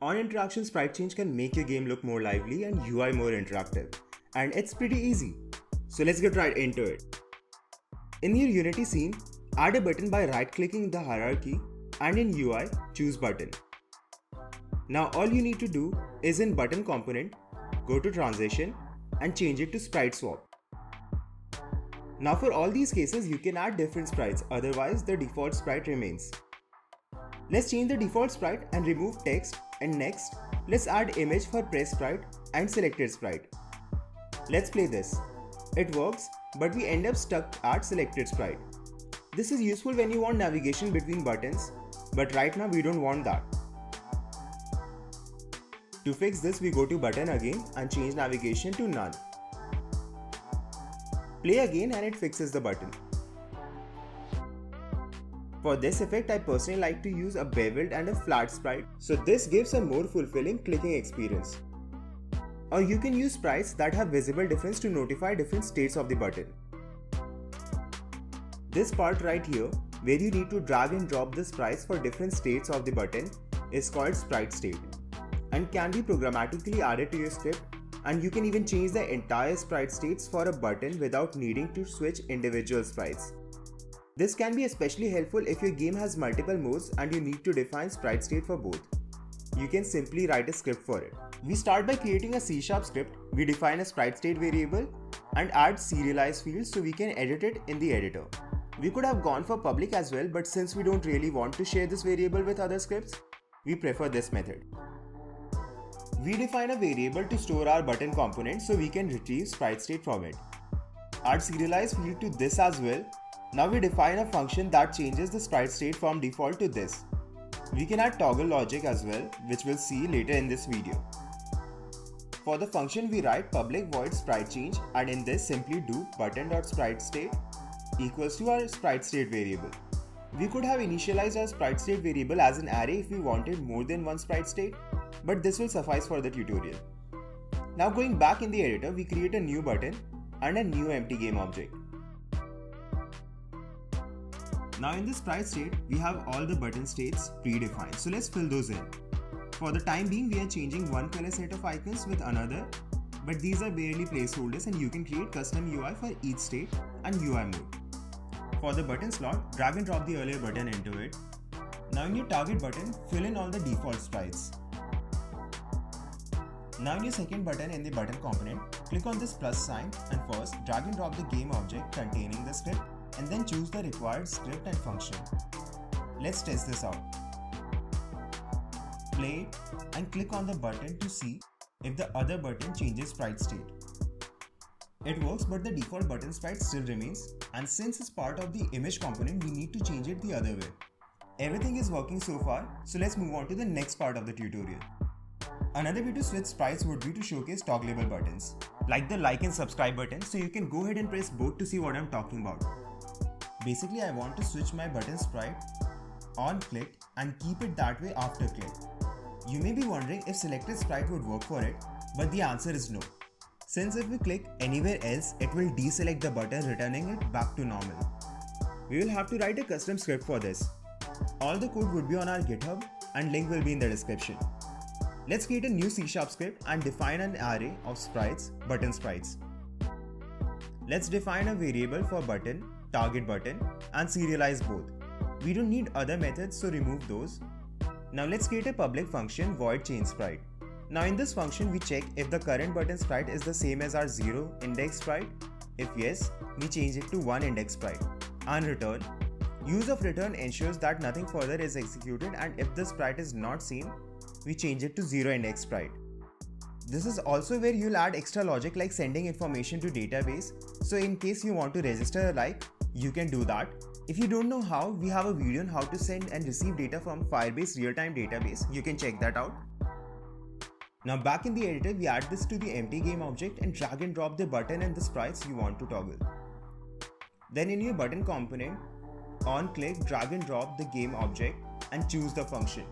On-interaction sprite change can make your game look more lively and UI more interactive. And it's pretty easy. So let's get right into it. In your Unity scene, add a button by right-clicking the hierarchy and in UI, choose button. Now all you need to do is in button component, go to transition and change it to sprite swap. Now for all these cases, you can add different sprites, otherwise the default sprite remains. Let's change the default sprite and remove text, and next, let's add image for press sprite and selected sprite. Let's play this. It works, but we end up stuck at selected sprite. This is useful when you want navigation between buttons, but right now we don't want that. To fix this, we go to button again and change navigation to none. Play again and it fixes the button. For this effect, I personally like to use a beveled and a flat sprite, so this gives a more fulfilling clicking experience. Or you can use sprites that have visible difference to notify different states of the button. This part right here, where you need to drag and drop the sprites for different states of the button, is called sprite state and can be programmatically added to your script, and you can even change the entire sprite states for a button without needing to switch individual sprites. This can be especially helpful if your game has multiple modes and you need to define sprite state for both. You can simply write a script for it. We start by creating a C# script. We define a sprite state variable and add serialize fields so we can edit it in the editor. We could have gone for public as well, but since we don't really want to share this variable with other scripts, we prefer this method. We define a variable to store our button component so we can retrieve sprite state from it. Add serialize field to this as well. Now we define a function that changes the sprite state from default to this. We can add toggle logic as well, which we'll see later in this video. For the function, we write public void sprite change, and in this simply do button.spriteState equals to our sprite state variable. We could have initialized our sprite state variable as an array if we wanted more than one sprite state, but this will suffice for the tutorial. Now going back in the editor, we create a new button and a new empty game object. Now in this sprite state, we have all the button states predefined, so let's fill those in. For the time being, we are changing one color set of icons with another, but these are barely placeholders and you can create custom UI for each state and UI mode. For the button slot, drag and drop the earlier button into it. Now in your target button, fill in all the default sprites. Now in your second button in the button component, click on this plus sign and first drag and drop the game object containing the script and then choose the required script and function. Let's test this out. Play it and click on the button to see if the other button changes sprite state. It works, but the default button sprite still remains, and since it's part of the image component, we need to change it the other way. Everything is working so far, so let's move on to the next part of the tutorial. Another way to switch sprites would be to showcase toggleable buttons, like the like and subscribe button, so you can go ahead and press both to see what I'm talking about. Basically, I want to switch my button sprite on click and keep it that way after click. You may be wondering if selected sprite would work for it, but the answer is no. Since if we click anywhere else, it will deselect the button, returning it back to normal. We will have to write a custom script for this. All the code would be on our GitHub and link will be in the description. Let's create a new C# script and define an array of sprites, button sprites. Let's define a variable for button, target button, and serialize both. We don't need other methods, so remove those. Now let's create a public function void change sprite. Now in this function, we check if the current button sprite is the same as our 0 index sprite. If yes, we change it to 1 index sprite and return. Use of return ensures that nothing further is executed, and if the sprite is not seen, we change it to 0 index sprite. This is also where you'll add extra logic like sending information to database. So in case you want to register a like, you can do that. If you don't know how, we have a video on how to send and receive data from Firebase real-time database. You can check that out. Now back in the editor, we add this to the empty game object and drag and drop the button and the sprites you want to toggle. Then in your button component, on click, drag and drop the game object and choose the function.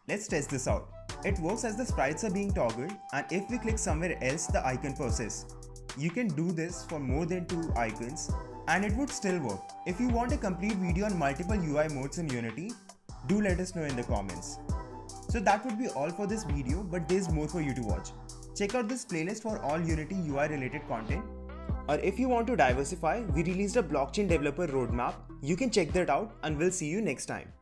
Let's test this out. It works as the sprites are being toggled, and if we click somewhere else, the icon persists. You can do this for more than 2 icons and it would still work. If you want a complete video on multiple UI modes in Unity, do let us know in the comments. So that would be all for this video, but there's more for you to watch. Check out this playlist for all Unity UI related content. Or if you want to diversify, we released a blockchain developer roadmap. You can check that out and we'll see you next time.